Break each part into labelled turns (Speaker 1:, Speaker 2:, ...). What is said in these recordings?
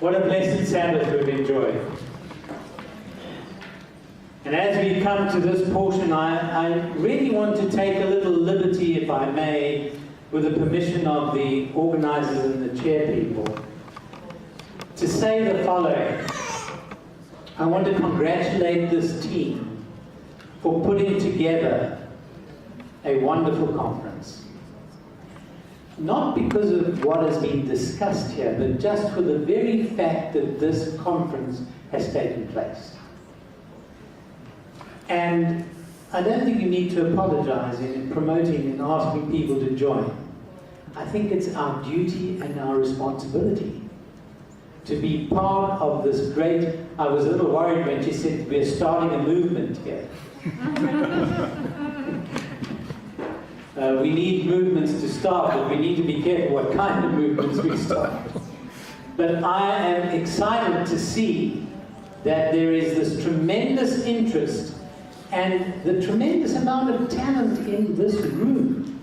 Speaker 1: What a blessed Sabbath we've enjoyed. And as we come to this portion, I really want to take a little liberty, if I may, with the permission of the organizers and the chair people, to say the following. I want to congratulate this team for putting together a wonderful conference. Not because of what has been discussed here, but just for the very fact that this conference has taken place. And I don't think you need to apologize in promoting and asking people to join. I think it's our duty and our responsibility to be part of this great... I was a little worried when she said we're starting a movement here. We need movements to start, but we need to be careful what kind of movements we start. But I am excited to see that there is this tremendous interest and the tremendous amount of talent in this room.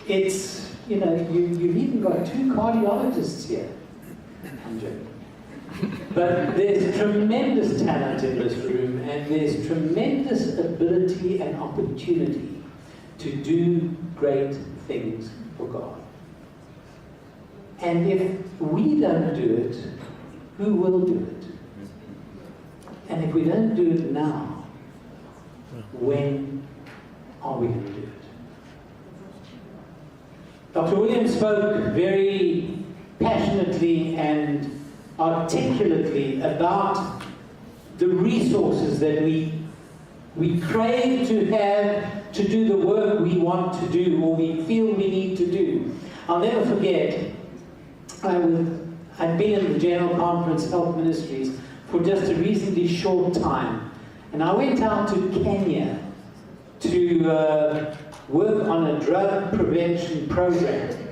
Speaker 1: It's, you know, you've even got 2 cardiologists here. I'm joking. But there's tremendous talent in this room, and there's tremendous ability and opportunity to do great things for God. And if we don't do it, who will do it? And if we don't do it now, when are we going to do it? Dr. Williams spoke very passionately and articulately about the resources that we crave to have to do the work we want to do or we feel we need to do. I'll never forget, I'd been in the General Conference Health Ministries for just a reasonably short time, and I went out to Kenya to work on a drug prevention program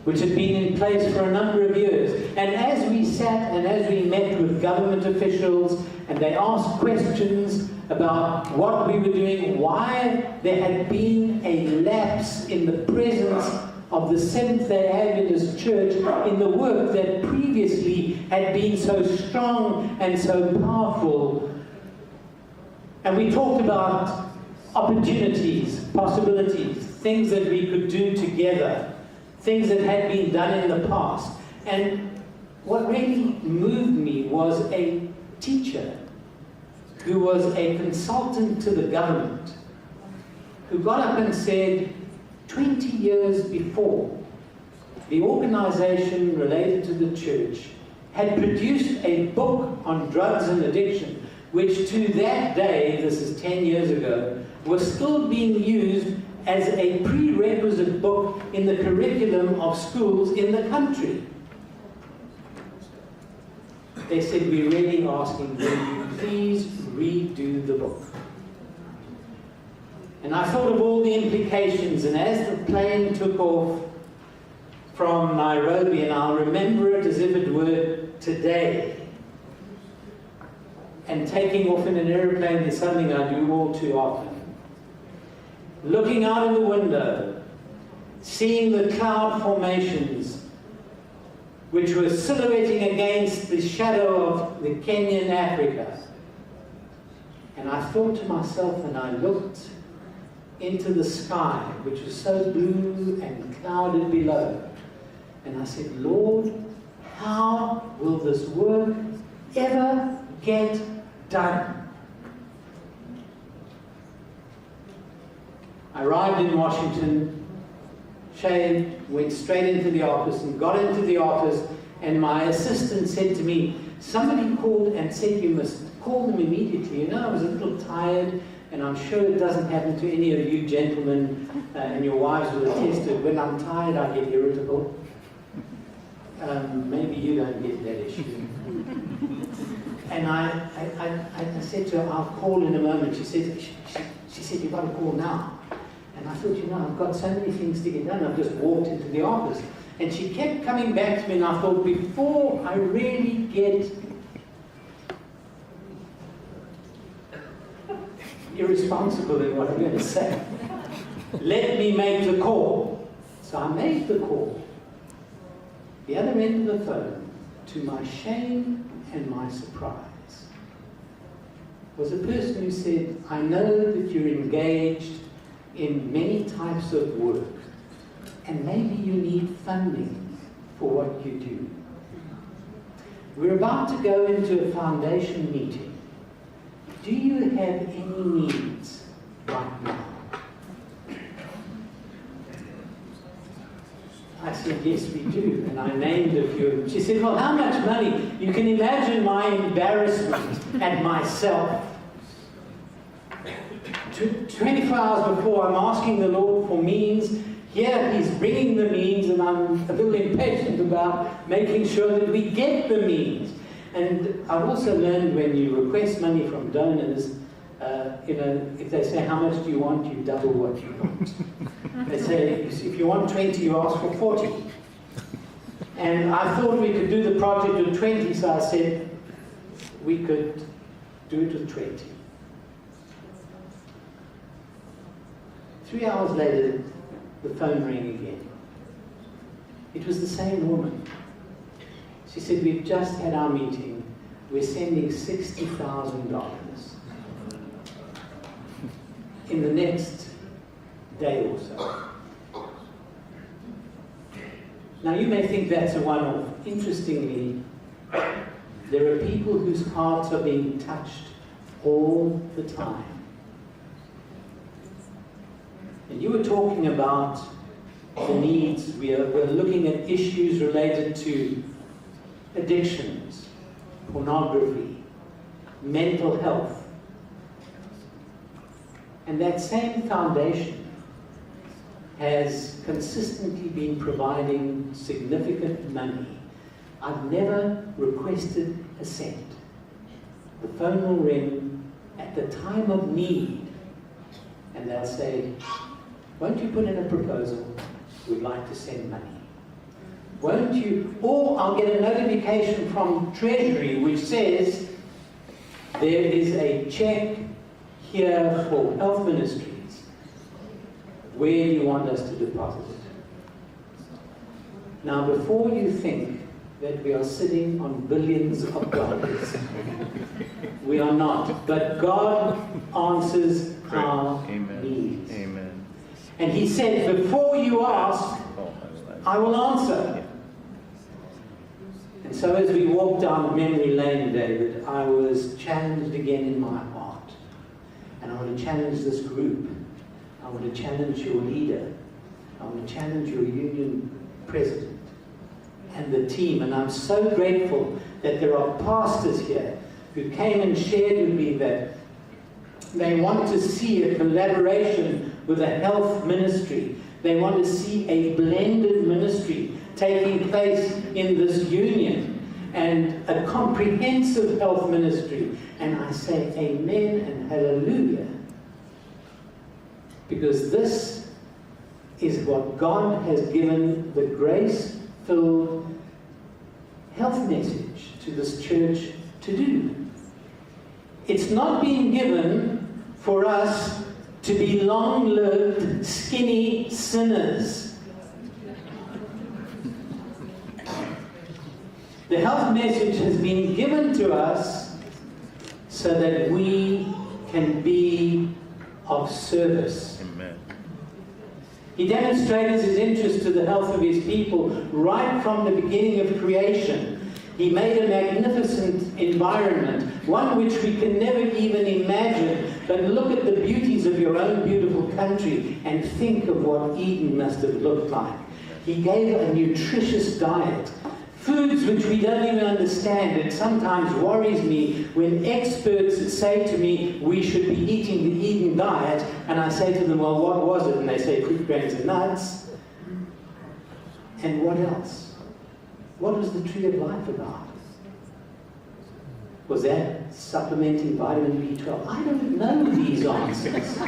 Speaker 1: which had been in place for a number of years. And as we sat and as we met with government officials and they asked questions about what we were doing, why there had been a lapse in the presence of the Seventh-day Adventist Church in the work that previously had been so strong and so powerful. And we talked about opportunities, possibilities, things that we could do together, things that had been done in the past. And what really moved me was a teacher who was a consultant to the government, who got up and said, 20 years before, the organization related to the church had produced a book on drugs and addiction, which to that day, this is 10 years ago, was still being used as a prerequisite book in the curriculum of schools in the country. They said, we're really asking, will you please redo the book? And I thought of all the implications, and as the plane took off from Nairobi, and I'll remember it as if it were today, and taking off in an airplane is something I do all too often. Looking out of the window, seeing the cloud formations which were silhouetting against the shadow of the Kenyan Africa. And I thought to myself, and I looked into the sky, which was so blue and clouded below, and I said, Lord, how will this work ever get done? I arrived in Washington, shaved, went straight into the office, and got into the office, and my assistant said to me, somebody called and said you must call them immediately. You know, I was a little tired, and I'm sure it doesn't happen to any of you gentlemen, and your wives will attest to it. When I'm tired, I get irritable. Maybe you don't get that issue. And I said to her, I'll call in a moment. She said, you've got to call now. And I thought, you know, I've got so many things to get done. I've just walked into the office. And she kept coming back to me, and I thought, before I really get irresponsible in what I'm going to say, let me make the call. So I made the call. The other end of the phone, to my shame and my surprise, was a person who said, I know that you're engaged in many types of work, and maybe you need funding for what you do. We're about to go into a foundation meeting. Do you have any needs right now? I said, yes, we do. And I named a few of them. She said, well, how much money? You can imagine my embarrassment at myself. 24 hours before, I'm asking the Lord for means. Here, He's bringing the means, and I'm a little impatient about making sure that we get the means. And I've also learned when you request money from donors, if they say, how much do you want, you double what you want. They say, if you want 20, you ask for 40. And I thought we could do the project with 20, so I said, we could do it with 20. 3 hours later, the phone rang again. It was the same woman. She said, we've just had our meeting. We're sending $60,000 in the next day or so. Now, you may think that's a one-off. Interestingly, there are people whose hearts are being touched all the time. And you were talking about the needs. We're looking at issues related to addictions, pornography, mental health. And that same foundation has consistently been providing significant money. I've never requested a cent. The phone will ring at the time of need, and they'll say, won't you put in a proposal? We'd like to send money. Won't you? Or I'll get a notification from Treasury which says there is a check here for Health Ministries. Where do you want us to deposit it? Now, before you think that we are sitting on billions of dollars, we are not. But God answers our needs.
Speaker 2: Amen.
Speaker 1: And He said, before you ask, I will answer. And so as we walked down memory lane, David, I was challenged again in my heart. And I want to challenge this group. I want to challenge your leader. I want to challenge your union president and the team. And I'm so grateful that there are pastors here who came and shared with me that they want to see a collaboration with a health ministry. They want to see a blended ministry taking place in this union, and a comprehensive health ministry. And I say amen and hallelujah, because this is what God has given the grace-filled health message to this church to do. It's not being given for us to be long-lived, skinny sinners. The health message has been given to us so that we can be of service.
Speaker 2: Amen.
Speaker 1: He demonstrated His interest to the health of His people right from the beginning of creation. He made a magnificent environment, one which we can never even imagine. But look at the beauties of your own beautiful country and think of what Eden must have looked like. He gave a nutritious diet. Foods which we don't even understand. It sometimes worries me when experts say to me, we should be eating the Eden diet, and I say to them, well, what was it? And they say fruit, grains, and nuts. And what else? What was the tree of life about? Was that supplementing vitamin B12? I don't know these answers.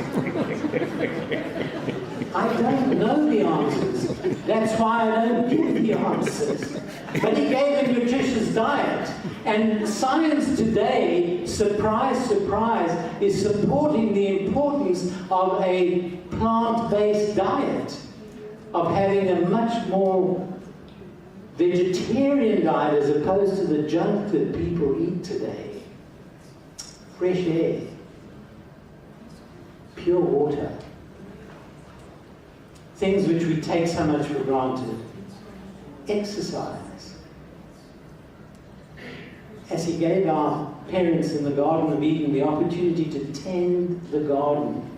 Speaker 1: I don't know the answers. That's why I don't give the answers. But He gave a nutritious diet. And science today, surprise, surprise, is supporting the importance of a plant-based diet, of having a much more vegetarian diet as opposed to the junk that people eat today. Fresh air, pure water, things which we take so much for granted. Exercise. As he gave our parents in the Garden of Eden the opportunity to tend the garden,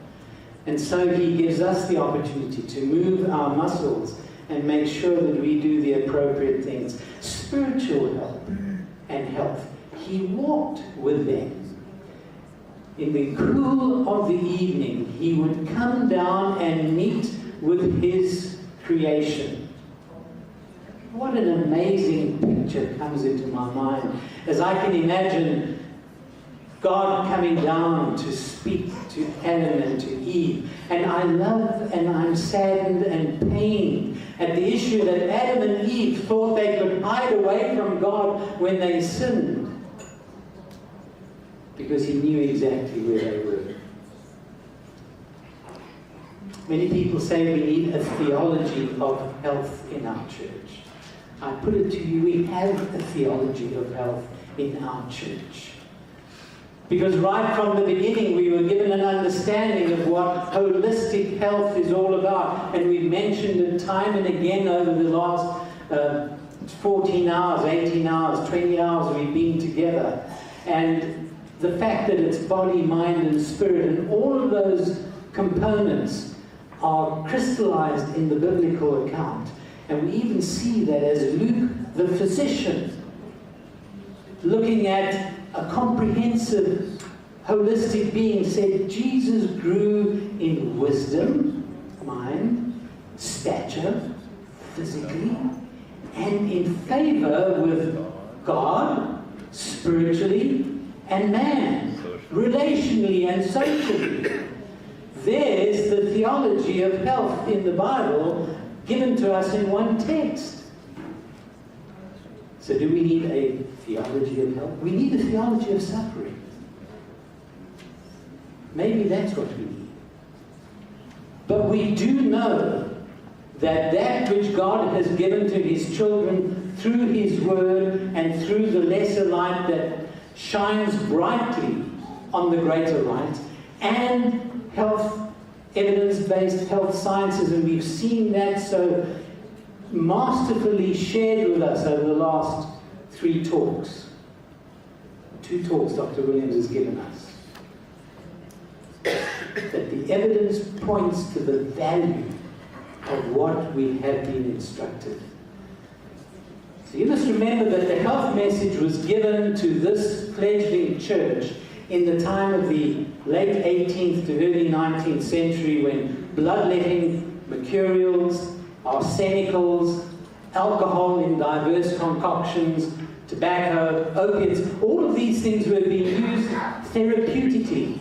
Speaker 1: and so he gives us the opportunity to move our muscles and make sure that we do the appropriate things. Spiritual help and health. He walked with them. In the cool of the evening, he would come down and meet with his creation. What an amazing picture comes into my mind as I can imagine God coming down to speak to Adam and to Eve. And I love and I'm saddened and pained at the issue that Adam and Eve thought they could hide away from God when they sinned, because he knew exactly where they were. Many people say we need a theology of health in our church. I put it to you, we have a theology of health in our church. Because right from the beginning we were given an understanding of what holistic health is all about. And we've mentioned it time and again over the last 14 hours, 18 hours, 20 hours we've been together. And the fact that it's body, mind and spirit, and all of those components are crystallized in the biblical account. And we even see that as Luke, the physician, looking at a comprehensive, holistic being, said Jesus grew in wisdom, mind, stature, physically, and in favor with God, spiritually, and man, relationally and socially. There's the theology of health in the Bible given to us in one text. So do we need a theology of health? We need a theology of suffering. Maybe that's what we need. But we do know that that which God has given to his children through his word and through the lesser light that shines brightly on the greater light, and health, evidence-based health sciences, and we've seen that so masterfully shared with us over the last 3 talks. 2 talks Dr. Williams has given us. That the evidence points to the value of what we have been instructed. So you must remember that the health message was given to this fledgling church in the time of the late 18th to early 19th century, when bloodletting, mercurials, arsenicals, alcohol in diverse concoctions, tobacco, opiates, all of these things were being used therapeutically.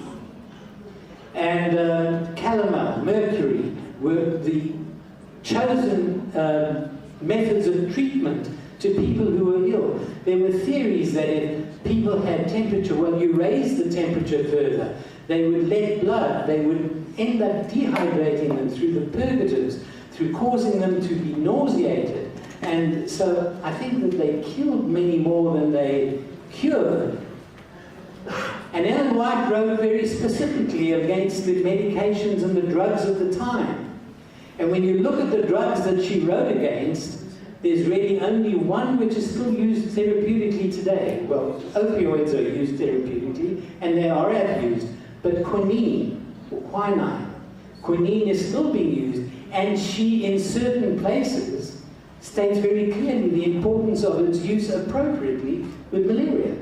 Speaker 1: And calomel, mercury, were the chosen methods of treatment to people who were ill. There were theories that if people had temperature, well, you raise the temperature further, they would let blood, they would end up dehydrating them through the purgatives, through causing them to be nauseated. And so I think that they killed many more than they cured. And Ellen White wrote very specifically against the medications and the drugs of the time. And when you look at the drugs that she wrote against, there's really only one which is still used therapeutically today. Well, opioids are used therapeutically, and they are abused. But quinine, or quinine, quinine is still being used, and she, in certain places, states very clearly the importance of its use appropriately with malaria.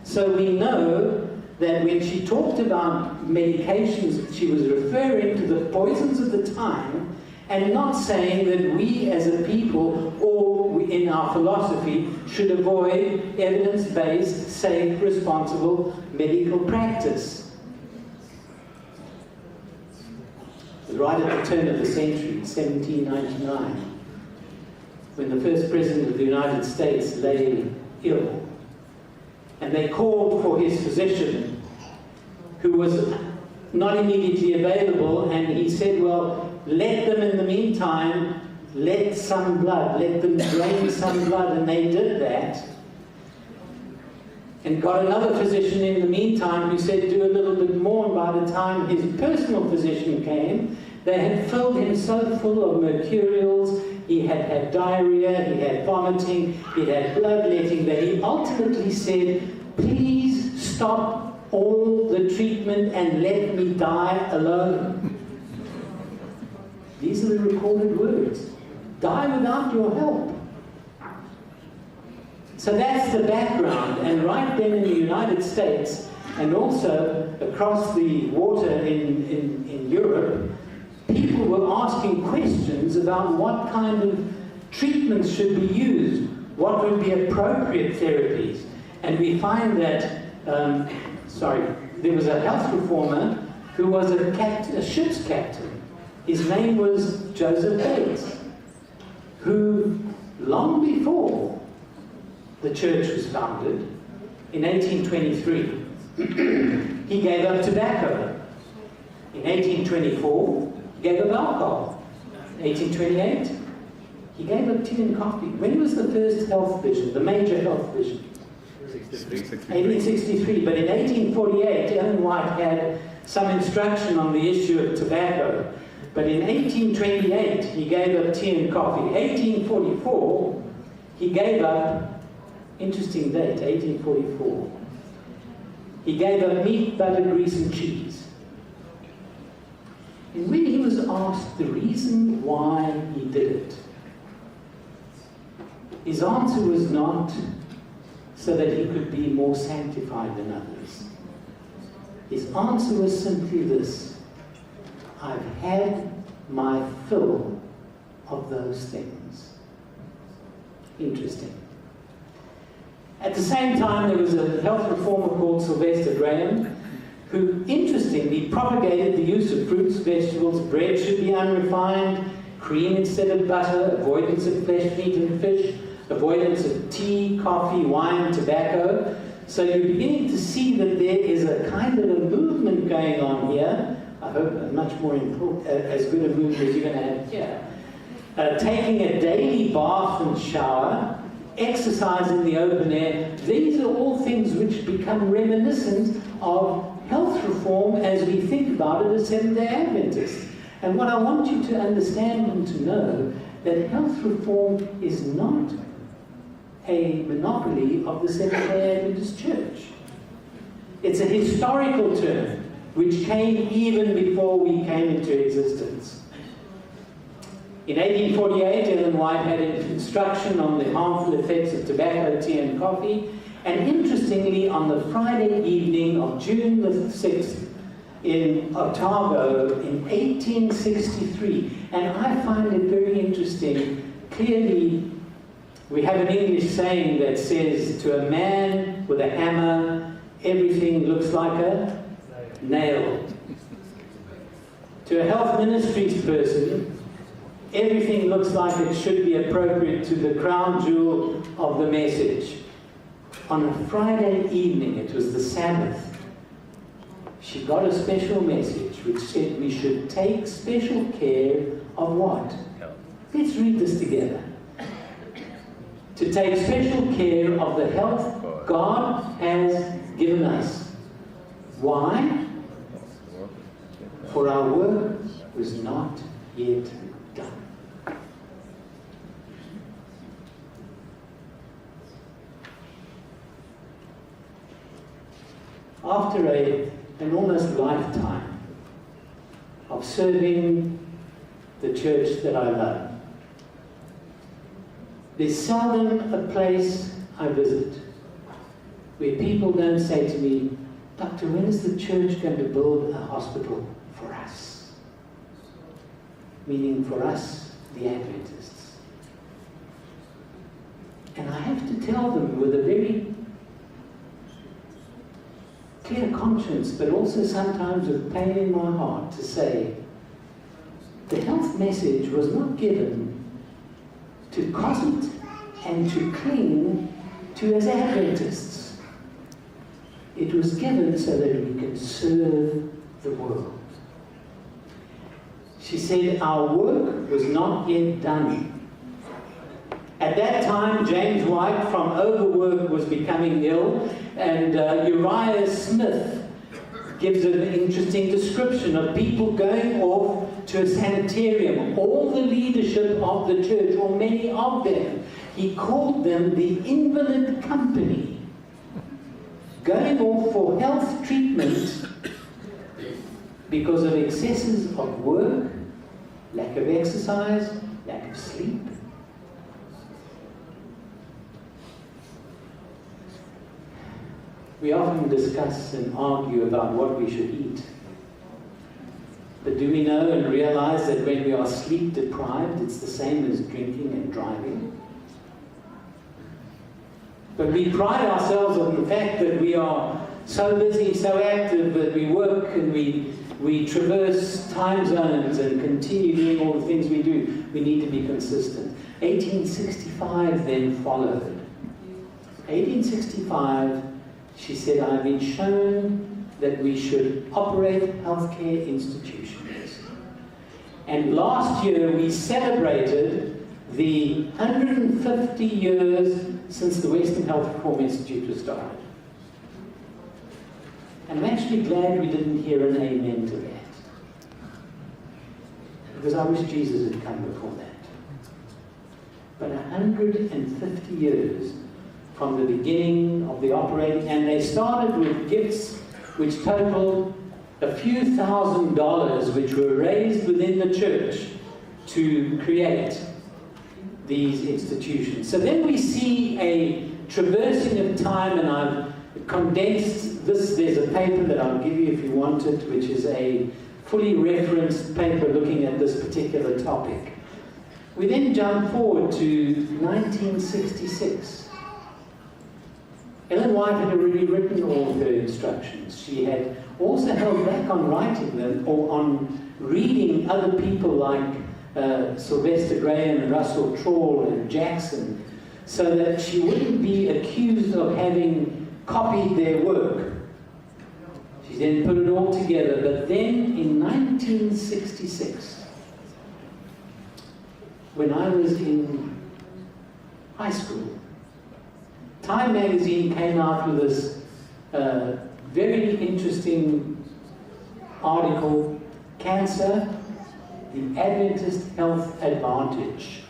Speaker 1: So we know that when she talked about medications, she was referring to the poisons of the time, and not saying that we as a people, or in our philosophy, should avoid evidence-based, safe, responsible medical practice. Right at the turn of the century, 1799, when the first president of the United States lay ill, and they called for his physician, who was not immediately available, and he said, well, let them in the meantime let some blood, let them drain some blood, and they did that. And got another physician in the meantime who said do a little bit more, and by the time his personal physician came, they had filled him so full of mercurials, he had had diarrhea, he had vomiting, he had bloodletting, that he ultimately said, please stop all the treatment and let me die alone. These are the recorded words. Die without your help. So that's the background, and right then in the United States, and also across the water in Europe, people were asking questions about what kind of treatments should be used, what would be appropriate therapies. And we find that, there was a health reformer who was a ship's captain. His name was Joseph Bates, who long before the church was founded, in 1823, he gave up tobacco. In 1824, he gave up alcohol. In 1828, he gave up tea and coffee. When was the first health vision, the major health vision? 1863. But in 1848, Ellen White had some instruction on the issue of tobacco. But in 1828, he gave up tea and coffee. 1844, he gave up, interesting date, 1844, he gave up meat, butter, grease, and cheese. And when he was asked the reason why he did it, his answer was not so that he could be more sanctified than others. His answer was simply this: I've had my fill of those things. Interesting. At the same time, there was a health reformer called Sylvester Graham, who interestingly propagated the use of fruits, vegetables, bread should be unrefined, cream instead of butter, avoidance of flesh, meat, and fish, avoidance of tea, coffee, wine, tobacco. So you're beginning to see that there is a kind of a movement going on here. I hope a much more important, as good a movement as you're going to have here. Taking a daily bath and shower, exercise in the open air, these are all things which become reminiscent of health reform as we think about it as Seventh-day Adventists. And what I want you to understand and to know, that health reform is not a monopoly of the Seventh-day Adventist Church. It's a historical term which came even before we came into existence. In 1848, Ellen White had an instruction on the harmful effects of tobacco, tea, and coffee. And interestingly, on the Friday evening of June the 6th in Otago in 1863, and I find it very interesting, clearly we have an English saying that says, to a man with a hammer, everything looks like a nail. To a health ministries person, everything looks like it should be appropriate to the crown jewel of the message. On a Friday evening, it was the Sabbath, she got a special message which said we should take special care of what? Let's read this together. To take special care of the health God has given us. Why? For our work was not yet done. After an almost lifetime of serving the church that I love, there's seldom a place I visit where people don't say to me, Doctor, when is the church going to build a hospital for us? Meaning for us, the Adventists. And I have to tell them with a very clear conscience, but also sometimes with pain in my heart, to say, the health message was not given to cosset and to cling to as Adventists. It was given so that we can serve the world. She said, our work was not yet done. At that time, James White from overwork was becoming ill, and Uriah Smith gives an interesting description of people going off to a sanitarium. All the leadership of the church, or many of them, he called them the invalid company, going off for health treatment because of excesses of work, lack of exercise, lack of sleep. We often discuss and argue about what we should eat. But do we know and realize that when we are sleep deprived, it's the same as drinking and driving? But we pride ourselves on the fact that we are so busy, so active, that we work and we traverse time zones and continue doing all the things we do. We need to be consistent. 1865 then followed. 1865, she said, I've been shown that we should operate healthcare institutions. And last year we celebrated the 150 years since the Western Health Reform Institute was started. And I'm actually glad we didn't hear an amen to that. Because I wish Jesus had come before that. But 150 years from the beginning of the operating, and they started with gifts which totaled a few $1,000s, which were raised within the church to create these institutions. So then we see a traversing of time, and I've condensed this. There's a paper that I'll give you if you want it, which is a fully referenced paper looking at this particular topic. We then jump forward to 1966. Ellen White had already written all of her instructions. She had also held back on writing them or on reading other people like Sylvester Graham and Russell Trawl and Jackson, so that she wouldn't be accused of having copied their work. She then put it all together. But then in 1966, when I was in high school, Time magazine came out with this very interesting article, Cancer, the Adventist Health Advantage.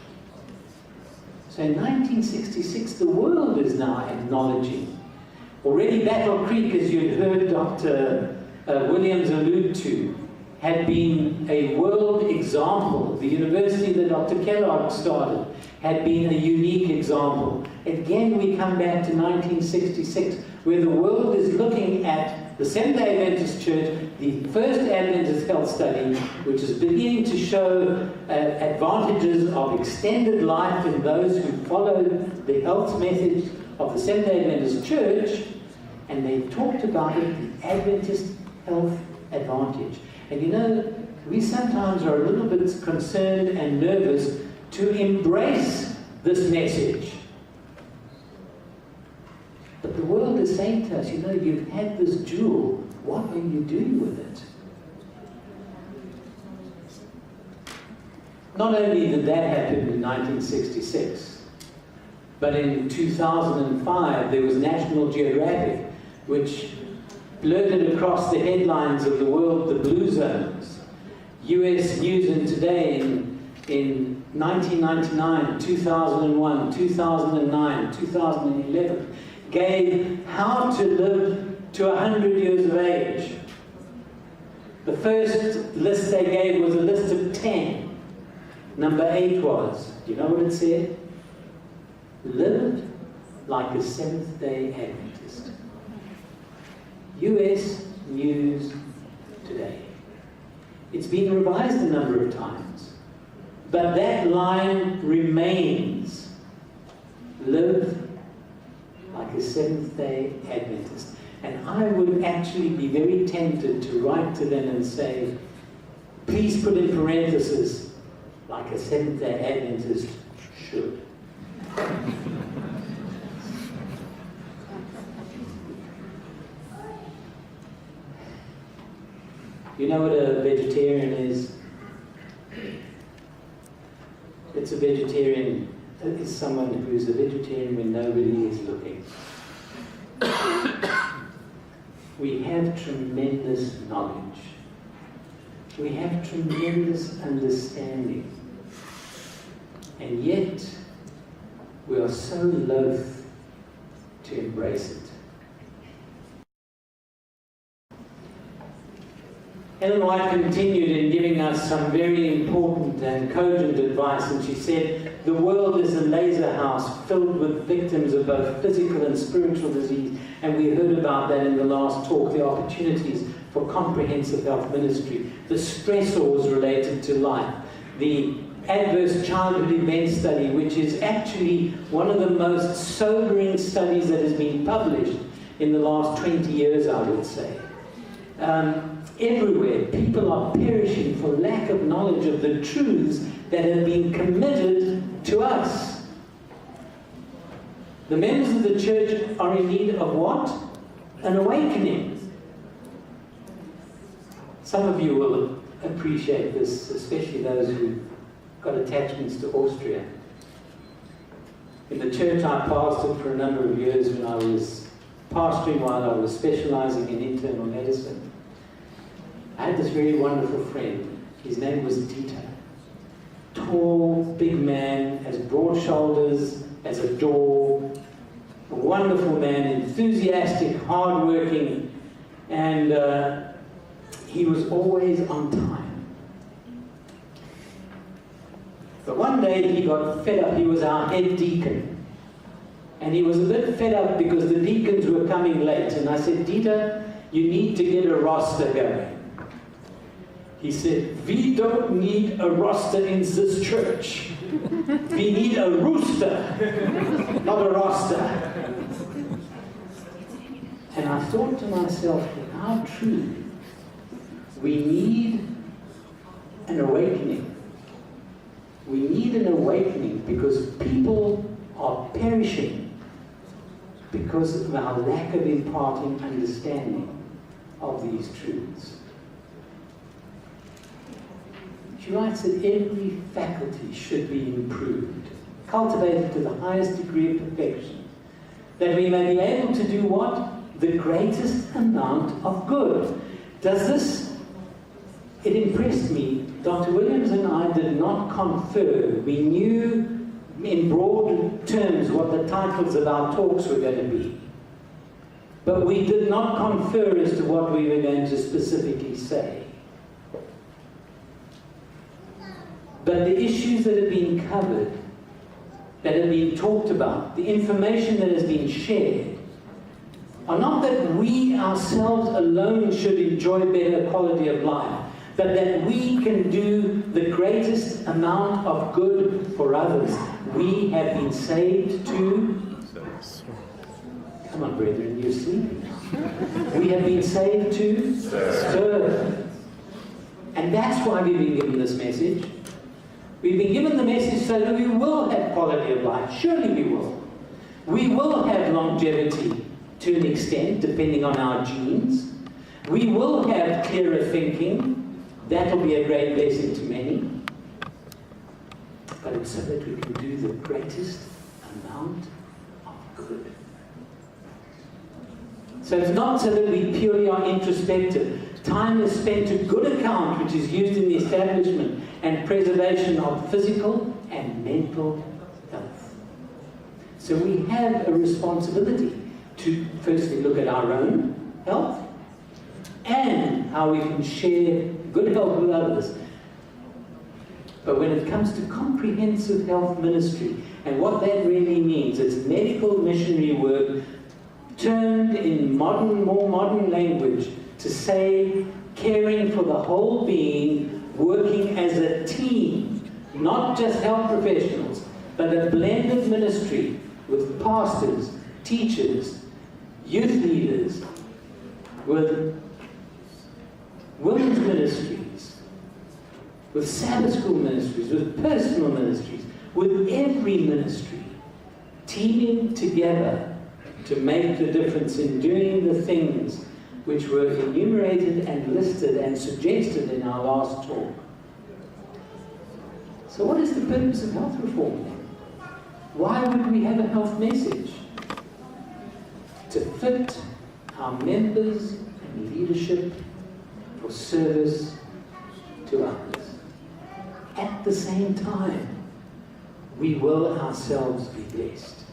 Speaker 1: So in 1966, the world is now acknowledging. Already Battle Creek, as you'd heard Dr. Williams allude to, had been a world example. The university that Dr. Kellogg started had been a unique example. Again, we come back to 1966, where the world is looking at the Seventh-day Adventist Church, the first Adventist health study, which is beginning to show advantages of extended life in those who followed the health methods of the Seventh-day Adventist Church, and they talked about it, the Adventist Health Advantage. And you know, we sometimes are a little bit concerned and nervous to embrace this message. But the world is saying to us, you know, you've had this jewel, what are you doing with it? Not only did that happen in 1966, but in 2005 there was National Geographic, which blurted across the headlines of the world the blue zones. US News and Today in 1999, 2001, 2009, 2011 gave how to live to 100 years of age. The first list they gave was a list of 10. Number 8 was, do you know what it said? Live like a Seventh-day Adventist. US News Today. It's been revised a number of times, but that line remains. Live like a Seventh-day Adventist. And I would actually be very tempted to write to them and say, please put in parentheses, like a Seventh-day Adventist should. You know what a vegetarian is? a vegetarian is someone who's a vegetarian when nobody is looking. We have tremendous knowledge. We have tremendous understanding. And yet, we are so loath to embrace it. Ellen White continued in giving us some very important and cogent advice, and she said, the world is a laser house filled with victims of both physical and spiritual disease, and we heard about that in the last talk, the opportunities for comprehensive health ministry, the stressors related to life, the adverse childhood event study, which is actually one of the most sobering studies that has been published in the last 20 years, I would say. Everywhere, people are perishing for lack of knowledge of the truths that have been committed to us. The members of the church are in need of what? An awakening. Some of you will appreciate this, especially those who've got attachments to Austria. In the church I pastored for a number of years when I was pastoring while I was specializing in internal medicine, I had this very wonderful friend. His name was Dieter. Tall, big man, has broad shoulders, as a door, a wonderful man, enthusiastic, hardworking, and he was always on time. But one day he got fed up. He was our head deacon. And he was a bit fed up because the deacons were coming late. And I said, Dieter, you need to get a roster going. He said, we don't need a roster in this church. We need a rooster, not a roster. And I thought to myself, how true. We need an awakening. We need an awakening because people are perishing because of our lack of imparting understanding of these truths. She writes that every faculty should be improved, cultivated to the highest degree of perfection, that we may be able to do what? The greatest amount of good. Does this? It impressed me. Dr. Williams and I did not confer. We knew in broad terms what the titles of our talks were going to be. But we did not confer as to what we were going to specifically say. But the issues that have been covered, that have been talked about, the information that has been shared, are not that we ourselves alone should enjoy better quality of life, but that we can do the greatest amount of good for others. We have been saved to... Come on, brethren, you're sleeping now. We have been saved to serve. And that's why we've been given this message. We've been given the message so that we will have quality of life. Surely we will. We will have longevity to an extent, depending on our genes. We will have clearer thinking. That will be a great blessing to many. But it's so that we can do the greatest amount of good. So it's not so that we purely are introspective. Time is spent to good account, which is used in the establishment and preservation of physical and mental health. So we have a responsibility to firstly look at our own health and how we can share good health with others. But when it comes to comprehensive health ministry, and what that really means, it's medical missionary work turned in more modern language to say caring for the whole being, working as a team, not just health professionals, but a blended ministry with pastors, teachers, youth leaders, with women's ministries, with Sabbath school ministries, with personal ministries, with every ministry, teaming together to make the difference in doing the things which were enumerated and listed and suggested in our last talk. So what is the purpose of health reform then? Why would we have a health message? To fit our members and leadership for service to others. At the same time, we will ourselves be blessed.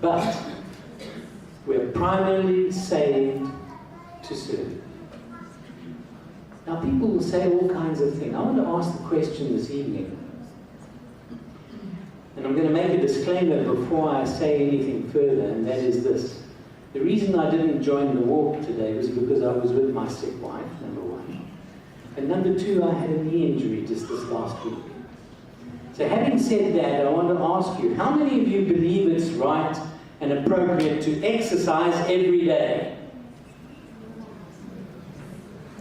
Speaker 1: But we're primarily saved to serve. Now people will say all kinds of things. I want to ask the question this evening. And I'm going to make a disclaimer before I say anything further, and that is this. The reason I didn't join the walk today was because I was with my sick wife, number one. And number two, I had a knee injury just this last week. So having said that, I want to ask you, how many of you believe it's right and appropriate to exercise every day?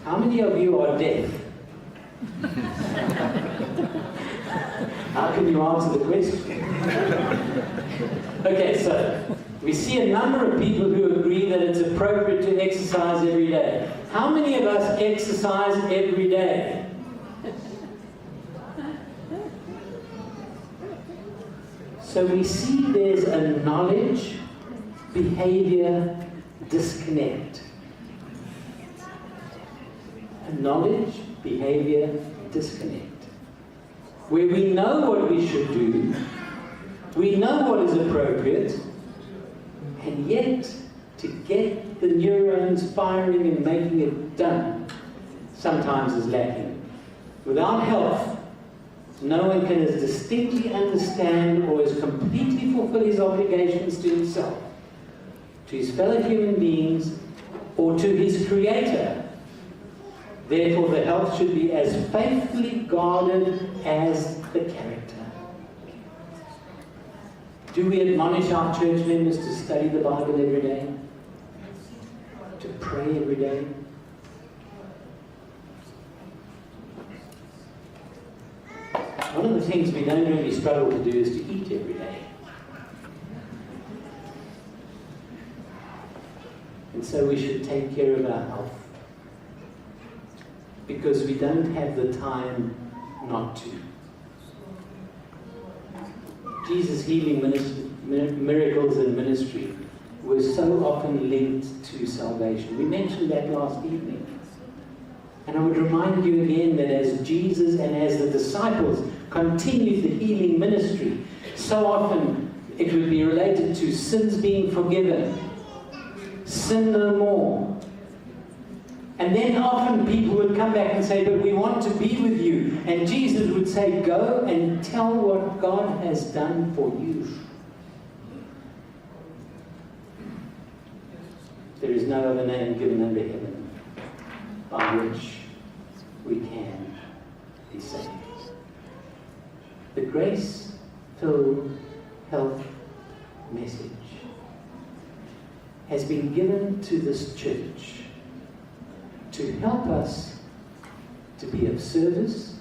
Speaker 1: How many of you are deaf? How can you answer the question? Okay, so we see a number of people who agree that it's appropriate to exercise every day. How many of us exercise every day? So we see there's a knowledge, behavior disconnect. A knowledge, behavior disconnect. Where we know what we should do, we know what is appropriate, and yet to get the neurons firing and making it done sometimes is lacking. Without health, no one can as distinctly understand or as completely fulfill his obligations to himself, to his fellow human beings, or to his Creator. Therefore, the health should be as faithfully guarded as the character. Do we admonish our church members to study the Bible every day? To pray every day? One of the things we don't really struggle to do is to eat every day. And so we should take care of our health. Because we don't have the time not to. Jesus' healing miracles and ministry were so often linked to salvation. We mentioned that last evening. And I would remind you again that as Jesus and as the disciples continued the healing ministry, so often it would be related to sins being forgiven, sin no more. And then often people would come back and say, but we want to be with you. And Jesus would say, go and tell what God has done for you. There is no other name given under heaven by which we can be saved. The grace-filled health message has been given to this church to help us to be of service,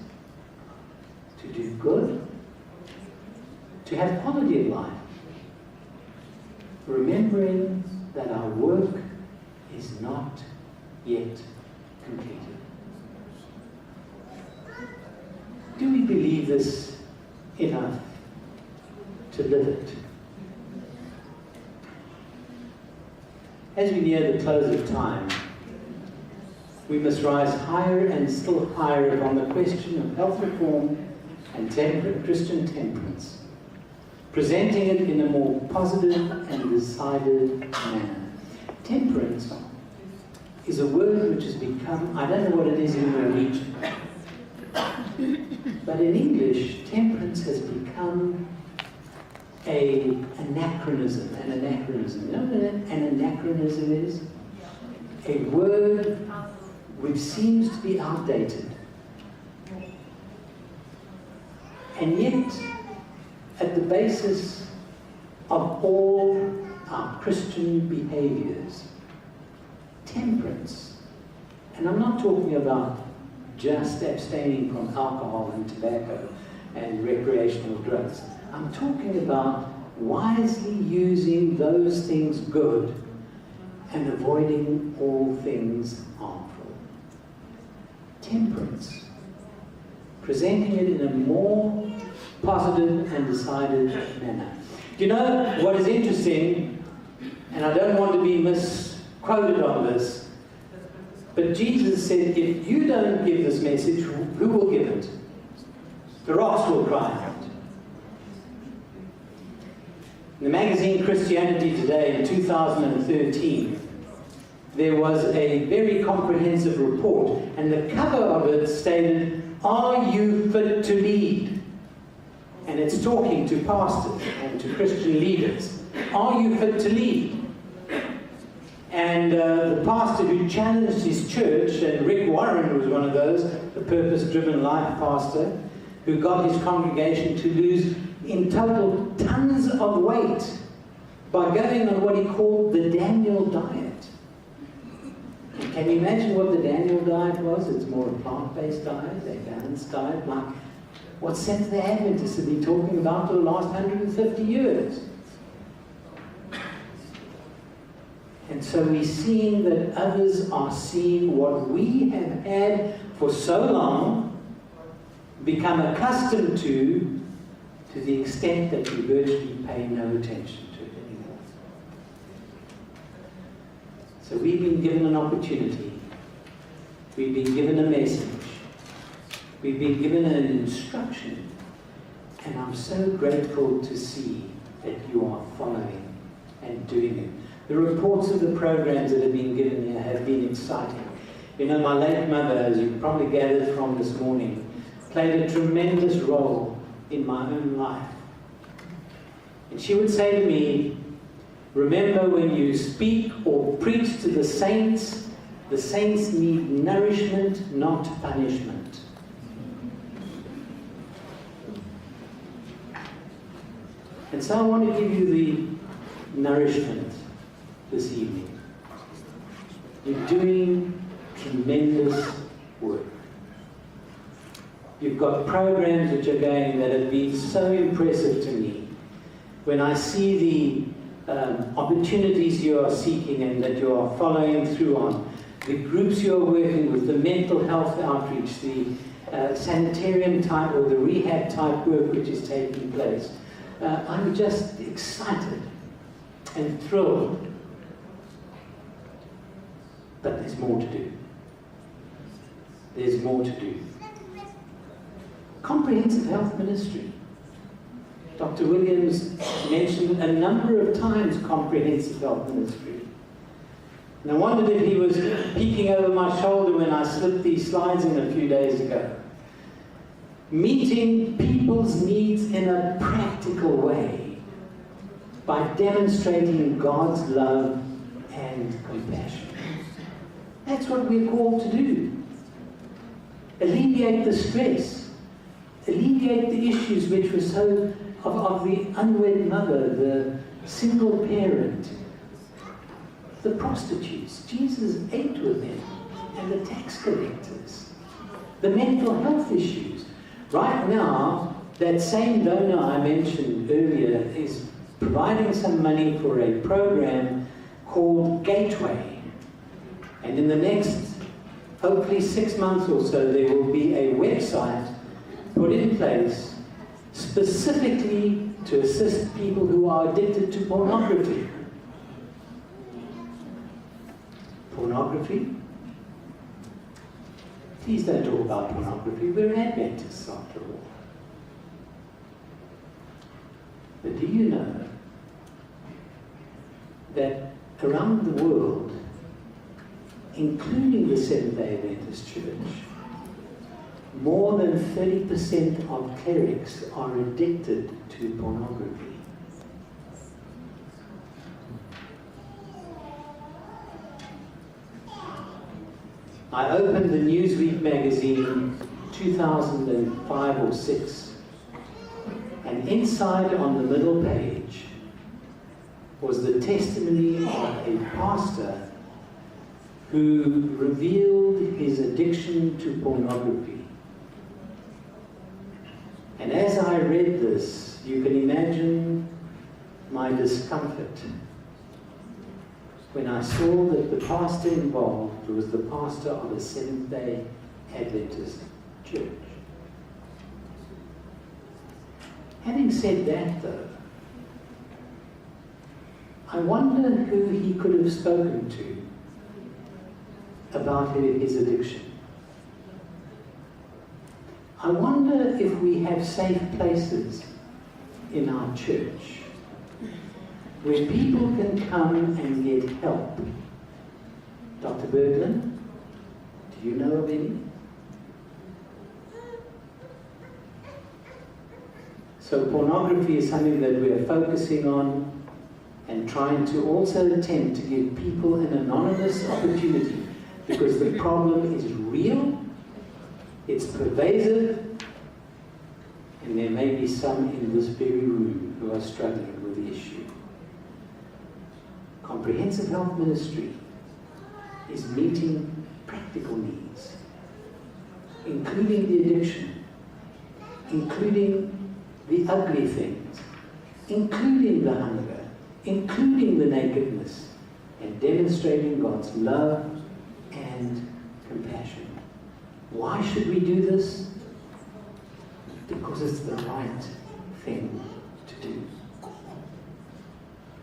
Speaker 1: to do good, to have quality of life, remembering that our work is not yet completed. Do we believe this enough to live it? As we near the close of time, we must rise higher and still higher upon the question of health reform and Christian temperance, presenting it in a more positive and decided manner. Temperance is a word which has become, I don't know what it is in Norwegian, but in English, temperance has become an anachronism. An anachronism. You know what an anachronism is? A word which seems to be outdated. And yet, at the basis of all our Christian behaviors, temperance, and I'm not talking about just abstaining from alcohol and tobacco and recreational drugs. I'm talking about wisely using those things good and avoiding all things harmful. Temperance presenting it in a more positive and decided manner. You know what is interesting, and I don't want to be misquoted on this, but Jesus said, if you don't give this message, who will give it? The rocks will cry out. In the magazine Christianity Today in 2013, there was a very comprehensive report, and the cover of it stated, "Are you fit to lead?" And it's talking to pastors and to Christian leaders. Are you fit to lead? And the pastor who challenged his church, and Rick Warren was one of those, the purpose-driven life pastor, who got his congregation to lose in total tons of weight by going on what he called the Daniel diet. And can you imagine what the Daniel diet was? It's more a plant-based diet, a balanced diet, like what Seventh-day Adventists have been talking about for the last 150 years. And so we're seeing that others are seeing what we have had for so long, become accustomed to the extent that we virtually pay no attention to it anymore. So we've been given an opportunity. We've been given a message. We've been given an instruction. And I'm so grateful to see that you are following and doing it. The reports of the programs that have been given here have been exciting. You know, my late mother, as you probably gathered from this morning, played a tremendous role in my own life. And she would say to me, remember when you speak or preach to the saints need nourishment, not punishment. And so I want to give you the nourishment this evening. You're doing tremendous work. You've got programs which are going that have been so impressive to me. When I see the opportunities you are seeking and that you are following through on, the groups you are working with, the mental health outreach, the sanitarium type or the rehab type work which is taking place, I'm just excited and thrilled. But there's more to do. There's more to do. Comprehensive health ministry. Dr. Williams mentioned a number of times comprehensive health ministry. And I wondered if he was peeking over my shoulder when I slipped these slides in a few days ago. Meeting people's needs in a practical way by demonstrating God's love and compassion. That's what we're called to do. Alleviate the stress. Alleviate the issues which were so of the unwed mother, the single parent, the prostitutes. Jesus ate with them, and the tax collectors. The mental health issues. Right now, that same donor I mentioned earlier is providing some money for a program called Gateway. And in the next, hopefully 6 months or so, there will be a website put in place specifically to assist people who are addicted to pornography. Pornography? Please don't talk about pornography. We're Adventists after all. But do you know that around the world, including the Seventh-day Adventist Church, more than 30% of clerics are addicted to pornography. I opened the Newsweek magazine 2005 or 6, and inside on the middle page was the testimony of a pastor who revealed his addiction to pornography. And as I read this, you can imagine my discomfort when I saw that the pastor involved was the pastor of a Seventh-day Adventist church. Having said that, though, I wonder who he could have spoken to about his addiction. I wonder if we have safe places in our church where people can come and get help. Dr. Berglund, do you know of any? So pornography is something that we are focusing on and trying to also attempt to give people an anonymous opportunity, because the problem is real, it's pervasive, and there may be some in this very room who are struggling with the issue. Comprehensive health ministry is meeting practical needs, including the addiction, including the ugly things, including the hunger, including the nakedness, and demonstrating God's love and compassion. Why should we do this? Because it's the right thing to do.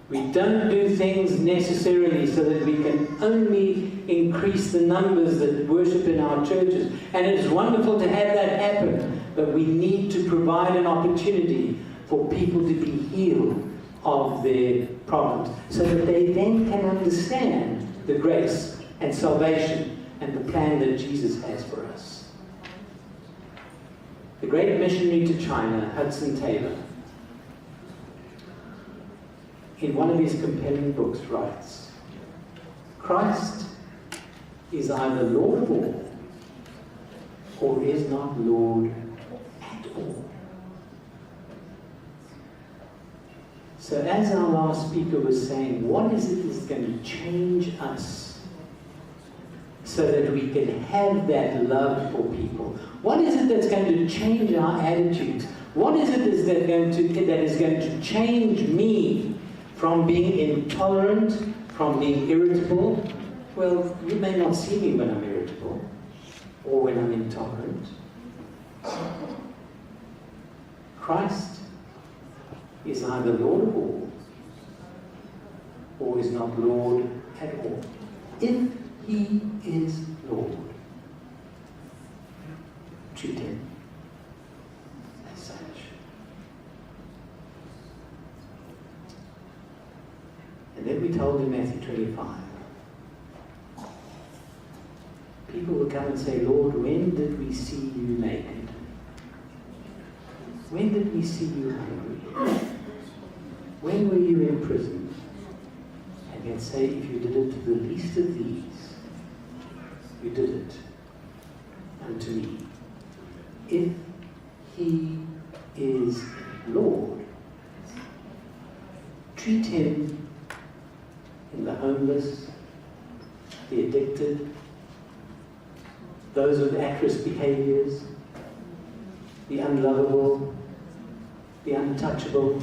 Speaker 1: We don't do things necessarily so that we can only increase the numbers that worship in our churches. And it's wonderful to have that happen, but we need to provide an opportunity for people to be healed of their problems, so that they then can understand the grace and salvation and the plan that Jesus has for us. The great missionary to China, Hudson Taylor, in one of his compelling books writes, Christ is either Lord of all or is not Lord at all. So as our last speaker was saying, what is it that's going to change us so that we can have that love for people? What is it that's going to change our attitudes? What is it that is going to change me from being intolerant, from being irritable? Well, you may not see me when I'm irritable or when I'm intolerant. Christ is either Lord of all or is not Lord at all. If he is Lord, treat him as such. And then we told in Matthew 25, people will come and say, Lord, when did we see you naked? When did we see you hungry? When were you in prison? And he'll say, if you did it to the least of these, you did it unto me. If he is Lord, treat him in the homeless, the addicted, those with at-risk behaviors, the unlovable, the untouchable.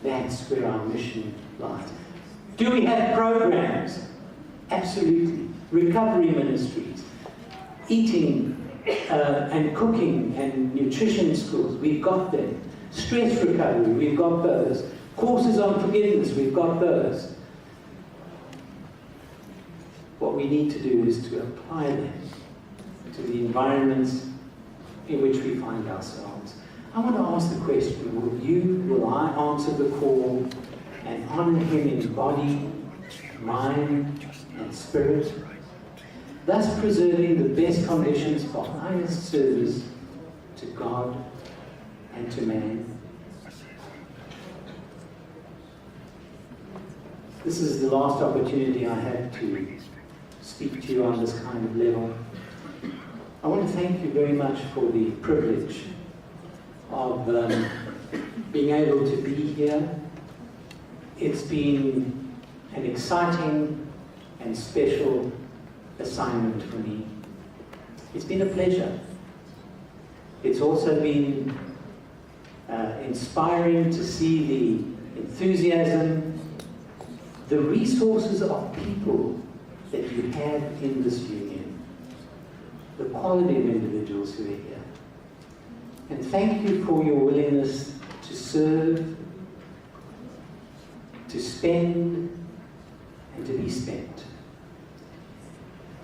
Speaker 1: That's where our mission lies. Do we have programs? Absolutely. Recovery ministries, eating and cooking and nutrition schools, we've got them. Stress recovery, we've got those. Courses on forgiveness, we've got those. What we need to do is to apply them to the environments in which we find ourselves. I want to ask the question, will I answer the call and honor him in body, mind, and spirit, thus preserving the best conditions for highest service to God and to man? This is the last opportunity I have to speak to you on this kind of level. I want to thank you very much for the privilege of being able to be here. It's been an exciting and special assignment for me. It's been a pleasure. It's also been inspiring to see the enthusiasm, the resources of people that you have in this union, the quality of individuals who are here. And thank you for your willingness to serve, to spend, and to be spent.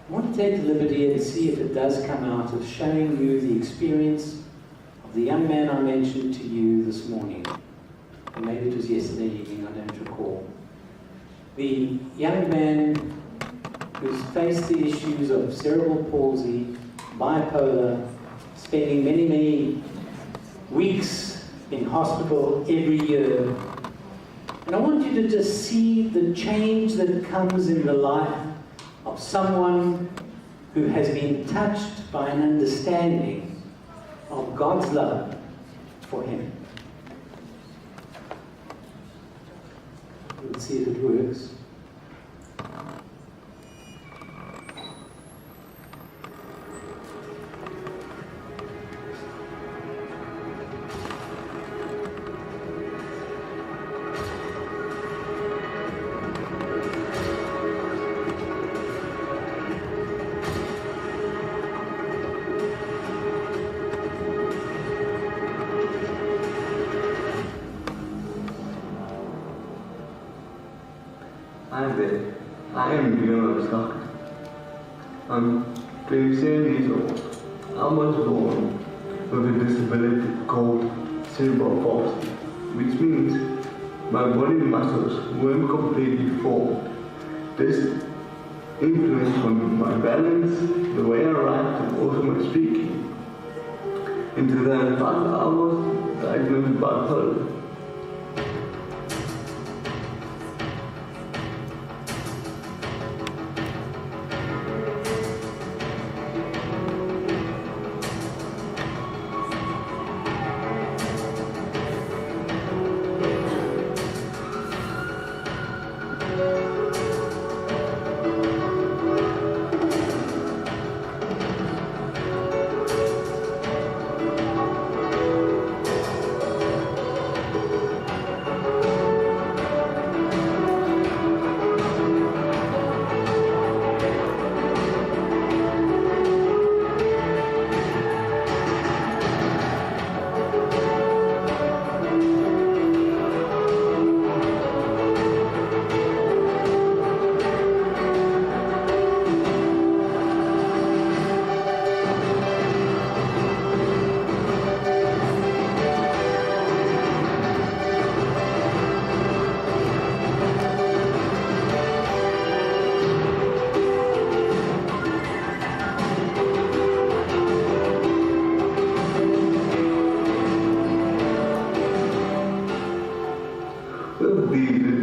Speaker 1: I want to take the liberty and see if it does come out of showing you the experience of the young man I mentioned to you this morning. Or maybe it was yesterday evening, I don't recall. The young man who's faced the issues of cerebral palsy, bipolar, spending many, many weeks in hospital every year. And I want you to just see the change that comes in the life of someone who has been touched by an understanding of God's love for him. Let's see if it works.
Speaker 2: Hi there, I am Leon. I'm 27 years old. I was born with a disability called cerebral palsy, which means my body muscles weren't completely formed. This influenced on my balance, the way I write, and also my speaking. In 2005, I was diagnosed with bipolar.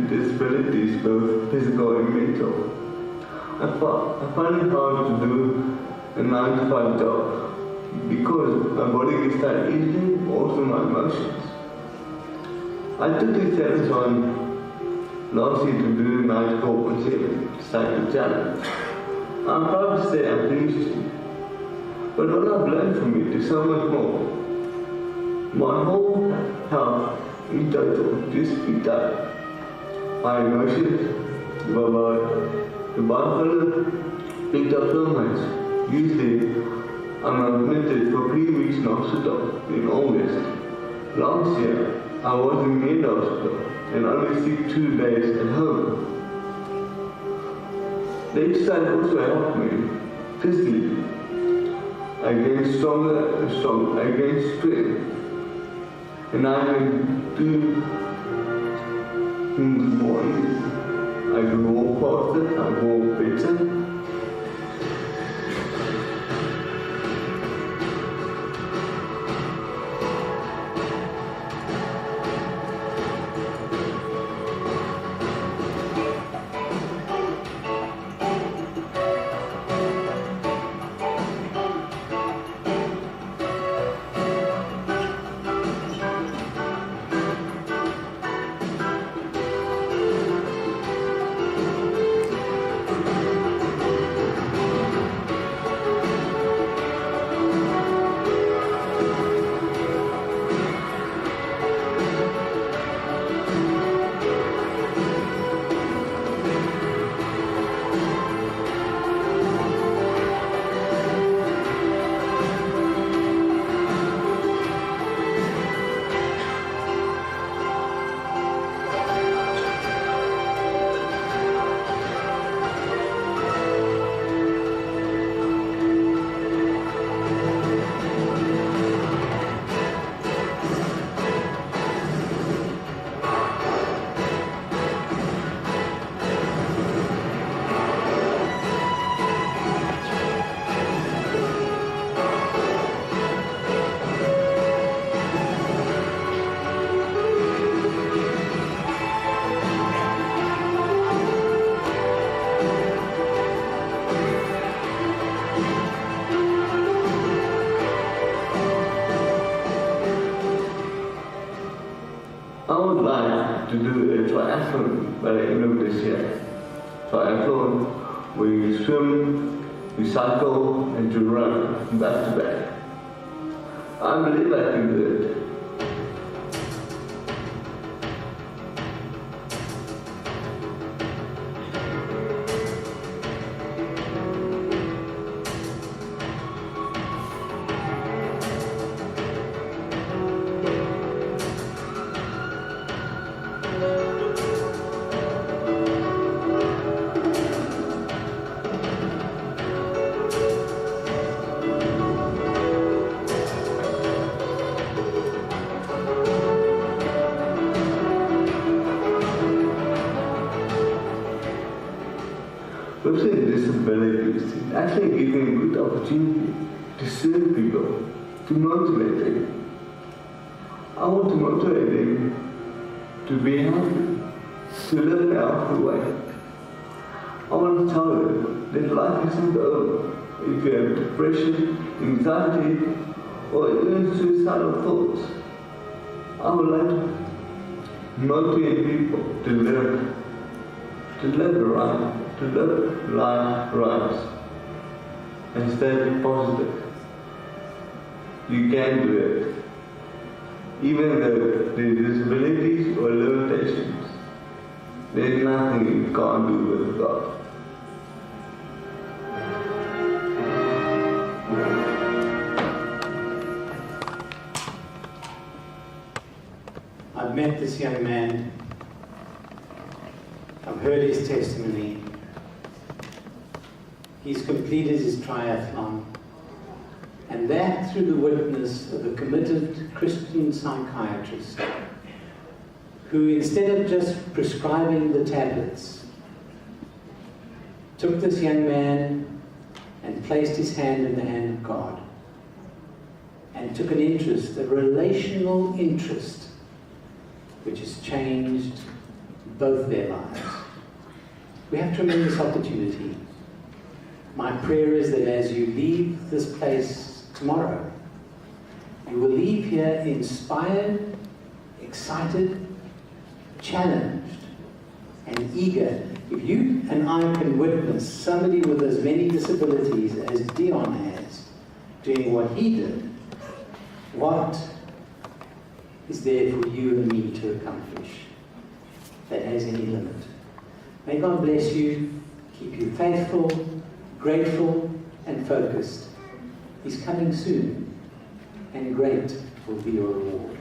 Speaker 2: Disabilities, both physical and mental. I find it hard to do a 9-to-5 job because my body gets tired easily, also my emotions. I took this challenge on last year to do 94.7 cycle challenge. I'm proud to say I finished it, but what I've learned from it is so much more. My whole health in total just picked up. My emotions, the bipolar picked up so much. Usually, I'm admitted for 3 weeks in hospital in August. Last year, I was in the hospital and only sick 2 days at home. The exercise also helped me physically. I gained stronger and stronger. I gained strength. And I can do things more easy. I can walk faster, I walk better. to do a triathlon by the end of this year. Triathlon, where you swim, you cycle, and you run back to back. I believe I can do it. Person with disabilities is actually giving a good opportunity to serve people, to motivate them. I want to motivate them to be healthy, to live a healthy way. I want to tell them that life isn't over if you have depression, anxiety, or even suicidal thoughts. I would like to motivate people to live right. To live life right and stay positive. You can do it. Even though there are disabilities or limitations, there's nothing you can't do with God.
Speaker 1: I've met this young man. I've heard his testimony. He's completed his triathlon, and that through the witness of a committed Christian psychiatrist who, instead of just prescribing the tablets, took this young man and placed his hand in the hand of God and took an interest, a relational interest, which has changed both their lives. We have tremendous opportunity. My prayer is that as you leave this place tomorrow, you will leave here inspired, excited, challenged, and eager. If you and I can witness somebody with as many disabilities as Dion has doing what he did, what is there for you and me to accomplish that has any limit? May God bless you, keep you faithful, grateful, and focused. He's coming soon, and great will be your reward.